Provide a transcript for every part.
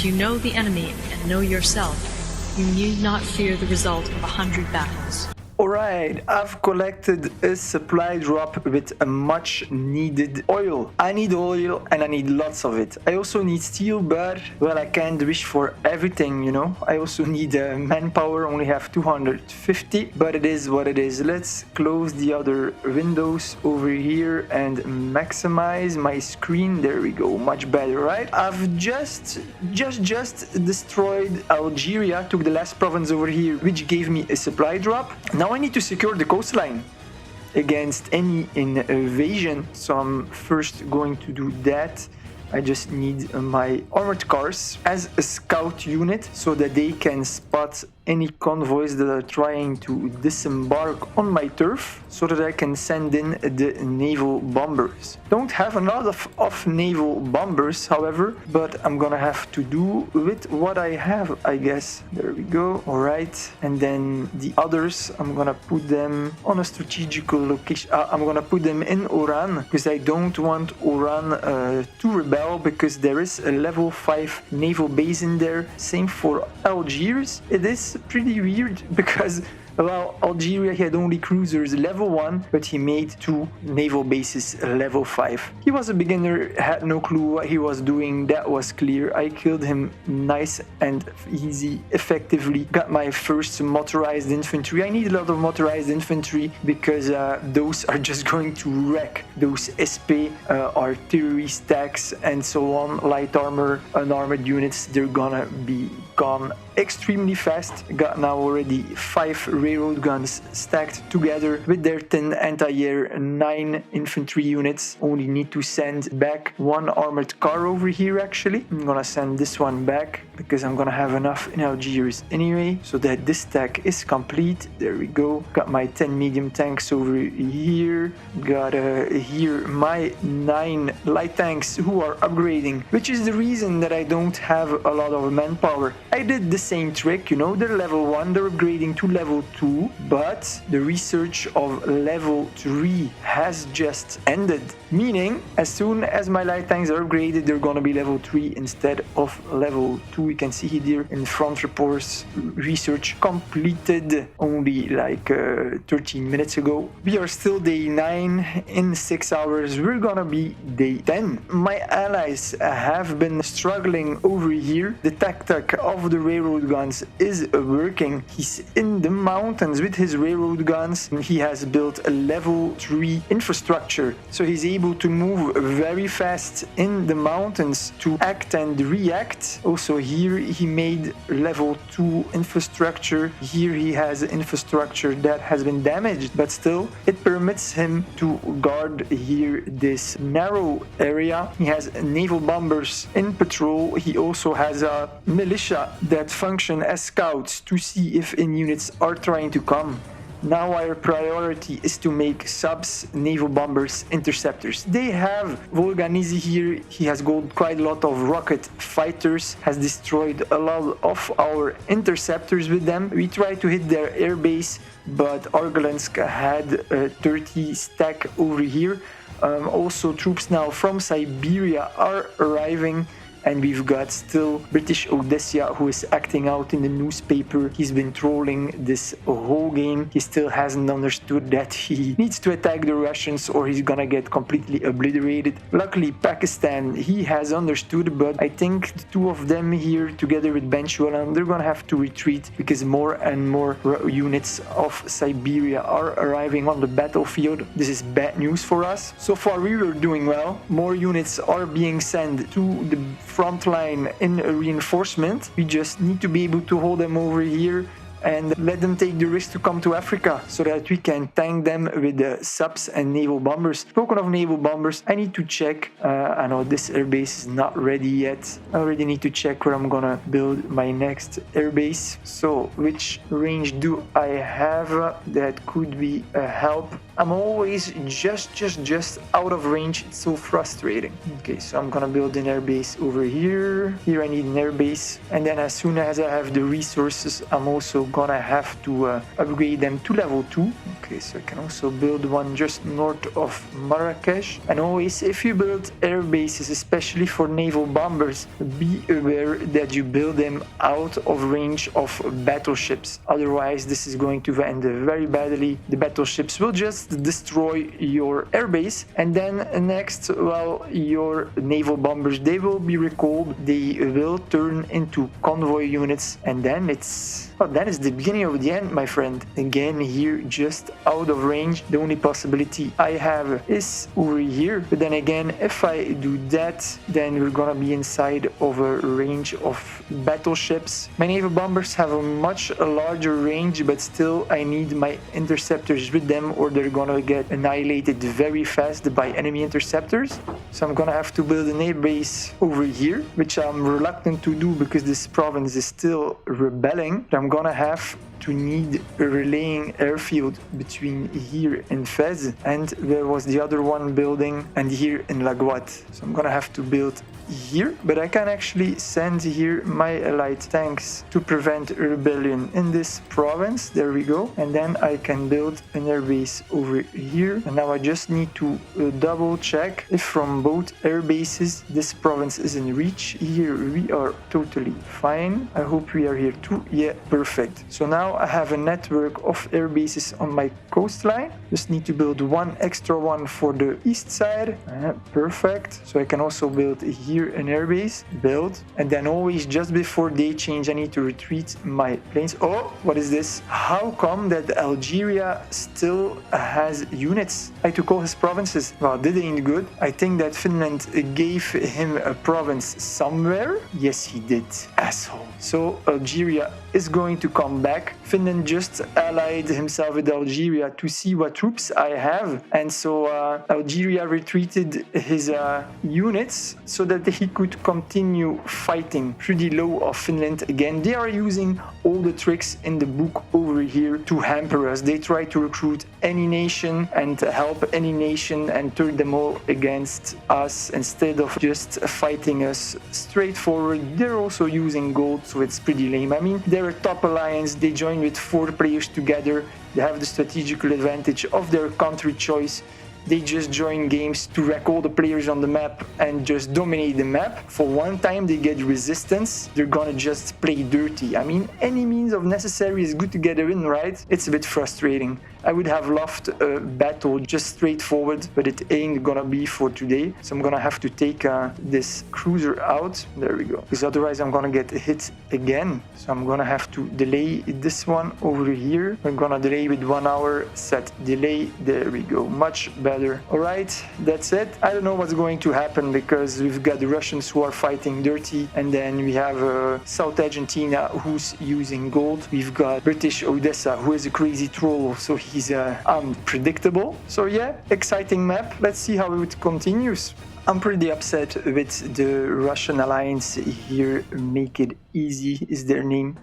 If you know the enemy and know yourself, you need not fear the result of 100 battles. Alright, I've collected a supply drop with a much needed oil. I need oil and I need lots of it. I also need steel, but well, I can't wish for everything, you know. I also need manpower, only have 250, but it is what it is. Let's close the other windows over here and maximize my screen. There we go, much better, right? I've just destroyed Algeria, took the last province over here, which gave me a supply drop. Now I need to secure the coastline against any invasion, so I'm first going to do that. I just need my armored cars as a scout unit so that they can spot any convoys that are trying to disembark on my turf, so that I can send in the naval bombers. Don't have a lot of naval bombers, however, but I'm gonna have to do with what I have, I guess. There we go. All right, and then the others, I'm gonna put them on a strategical location. I'm gonna put them in Oran because I don't want Oran to rebel, because there is a level 5 naval base in there. Same for Algiers. It is pretty weird because, well, Algeria had only cruisers level 1, but he made 2 naval bases level 5. He was a beginner, had no clue what he was doing, that was clear. I killed him nice and easy, effectively. Got my first motorized infantry. I need a lot of motorized infantry because those are just going to wreck those SP artillery stacks and so on. Light armor, unarmored units, they're gonna be gone extremely fast. Got now already 5 railroad guns stacked together with their 10 anti-air, 9 infantry units. Only need to send back 1 armored car over here. Actually, I'm gonna send this one back because I'm gonna have enough in Algiers anyway, so that this stack is complete. There we go. Got my 10 medium tanks over here. Got here my 9 light tanks who are upgrading, which is the reason that I don't have a lot of manpower. I did the same trick, you know, they're level 1, they're upgrading to level 2, but the research of level 3 has just ended. Meaning, as soon as my light tanks are upgraded, they're gonna be level 3 instead of level 2. You can see here in front reports, research completed only like 13 minutes ago. We are still day 9. In 6 hours, we're gonna be day 10. My allies have been struggling over here. The tactic of the railroad guns is working. He's in the mountains with his railroad guns. He has built a level 3 infrastructure, so he's able to move very fast in the mountains to act and react. Also here he made level 2 infrastructure. Here he has infrastructure that has been damaged, but still it permits him to guard here this narrow area. He has naval bombers in patrol. He also has a militia that function as scouts to see if in units are trying to come. Now our priority is to make subs, naval bombers, interceptors. They have Volganizi here. He has got quite a lot of rocket fighters, has destroyed a lot of our interceptors with them. We tried to hit their airbase, but Argolensk had a 30 stack over here. Also troops now from Siberia are arriving. And we've got still British Odessia, who is acting out in the newspaper. He's been trolling this whole game. He still hasn't understood that he needs to attack the Russians or he's gonna get completely obliterated. Luckily, Pakistan, he has understood, but I think the 2 of them here, together with Benchualan, they're gonna have to retreat because more and more units of Siberia are arriving on the battlefield. This is bad news for us. So far, we were doing well. More units are being sent to the front line in reinforcement. We just need to be able to hold them over here and let them take the risk to come to Africa so that we can tank them with the subs and naval bombers. Spoken of naval bombers, I need to check. I know this airbase is not ready yet. I already need to check where I'm gonna build my next airbase. So which range do I have that could be a help? I'm always just out of range. It's so frustrating. Okay, so I'm gonna build an airbase over here. Here I need an airbase, and then as soon as I have the resources, I'm also gonna have to upgrade them to level 2. Okay, so I can also build one just north of Marrakesh. And always, if you build air bases, especially for naval bombers, be aware that you build them out of range of battleships. Otherwise, this is going to end very badly. The battleships will just destroy your airbase, and then next, well, your naval bombers, they will be recalled. They will turn into convoy units, and then it's... well, that is the beginning of the end, my friend. Again, here, just out of range. The only possibility I have is over here. But then again, if I do that, then we're gonna be inside of a range of battleships. My naval bombers have a much larger range, but still I need my interceptors with them, or they're gonna get annihilated very fast by enemy interceptors. So I'm gonna have to build an air base over here, which I'm reluctant to do because this province is still rebelling. I'm gonna have to need a relaying airfield between here in Fez, and there was the other one building, and here in La Guat. So I'm gonna have to build here, but I can actually send here my allied tanks to prevent a rebellion in this province. There we go. And then I can build an airbase over here. And now I just need to double check if from both air bases this province is in reach. Here we are totally fine. I hope we are here too. Yeah, perfect. So now I have a network of air bases on my coastline. Just need to build one extra one for the east side. Perfect. So I can also build here an airbase, build, and then always just before day change I need to retreat my planes. Oh, what is this? How come that Algeria still has units? I took all his provinces. Well, that ain't good. I think that Finland gave him a province somewhere. Yes, he did. Asshole. So Algeria is going to come back. Finland just allied himself with Algeria to see what troops I have, and so Algeria retreated his units so that he could continue fighting pretty low of Finland again. They are using all the tricks in the book over here to hamper us. They try to recruit any nation and help any nation and turn them all against us instead of just fighting us straightforward. They're also using gold, so it's pretty lame. I mean, they're a top alliance. They join with 4 players together. They have the strategical advantage of their country choice. They just join games to wreck all the players on the map and just dominate the map. For one time they get resistance, they're gonna just play dirty. I mean, any means of necessary is good to get a win, right? It's a bit frustrating. I would have loved a battle just straightforward, but it ain't gonna be for today. So I'm gonna have to take this cruiser out. There we go. Because otherwise I'm gonna get hit again. So I'm gonna have to delay this one over here. We're gonna delay with 1 hour, set delay. There we go. Much better. Alright, that's it. I don't know what's going to happen because we've got the Russians who are fighting dirty, and then we have South Argentina who's using gold. We've got British Odessa who is a crazy troll, so he's unpredictable. So yeah, exciting map. Let's see how it continues. I'm pretty upset with the Russian alliance here. Make it easy is their name.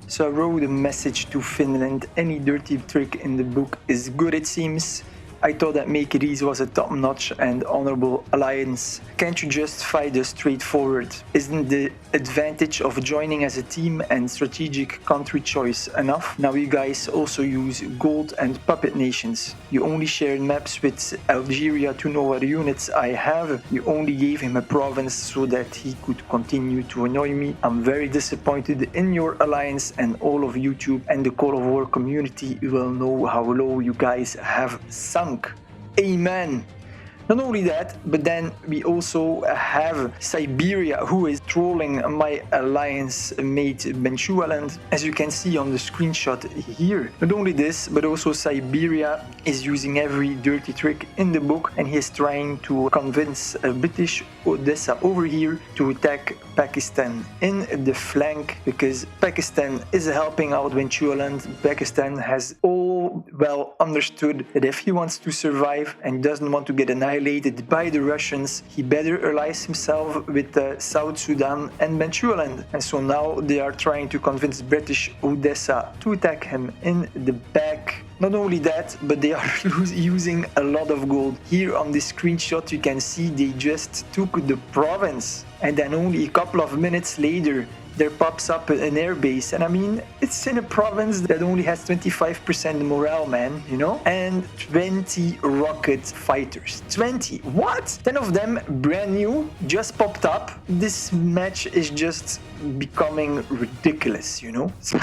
So I wrote a message to Finland. Any dirty trick in the book is good, it seems. I thought that Make It Easy was a top-notch and honorable alliance. Can't you just fight us straightforward? Isn't the advantage of joining as a team and strategic country choice enough? Now you guys also use gold and puppet nations. You only shared maps with Algeria to know what units I have. You only gave him a province so that he could continue to annoy me. I'm very disappointed in your alliance, and all of YouTube and the Call of War community will know how low you guys have sunk. Amen. Not only that, but then we also have Siberia, who is trolling my alliance mate Bechuanaland, as you can see on the screenshot here. Not only this, but also Siberia is using every dirty trick in the book, and he is trying to convince British Odessa over here to attack Pakistan in the flank, because Pakistan is helping out Bechuanaland. Pakistan has all well understood that if he wants to survive and doesn't want to get annihilated by the Russians, he better allies himself with South Sudan and Bechuanaland. And so now they are trying to convince British Odessa to attack him in the back. Not only that, but they are using a lot of gold. Here on this screenshot you can see they just took the province, and then only a couple of minutes later there pops up an airbase. And I mean, it's in a province that only has 25% morale, man, you know? And 20 rocket fighters. 20! What? 10 of them brand new, just popped up. This match is just becoming ridiculous, you know? So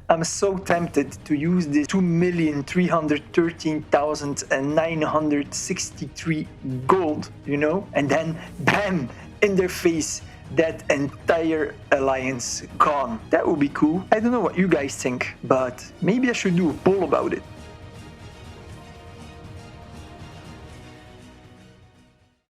I'm so tempted to use this 2,313,963 gold, you know? And then, bam! In their face, that entire alliance gone. That would be cool. I don't know what you guys think, but maybe I should do a poll about it.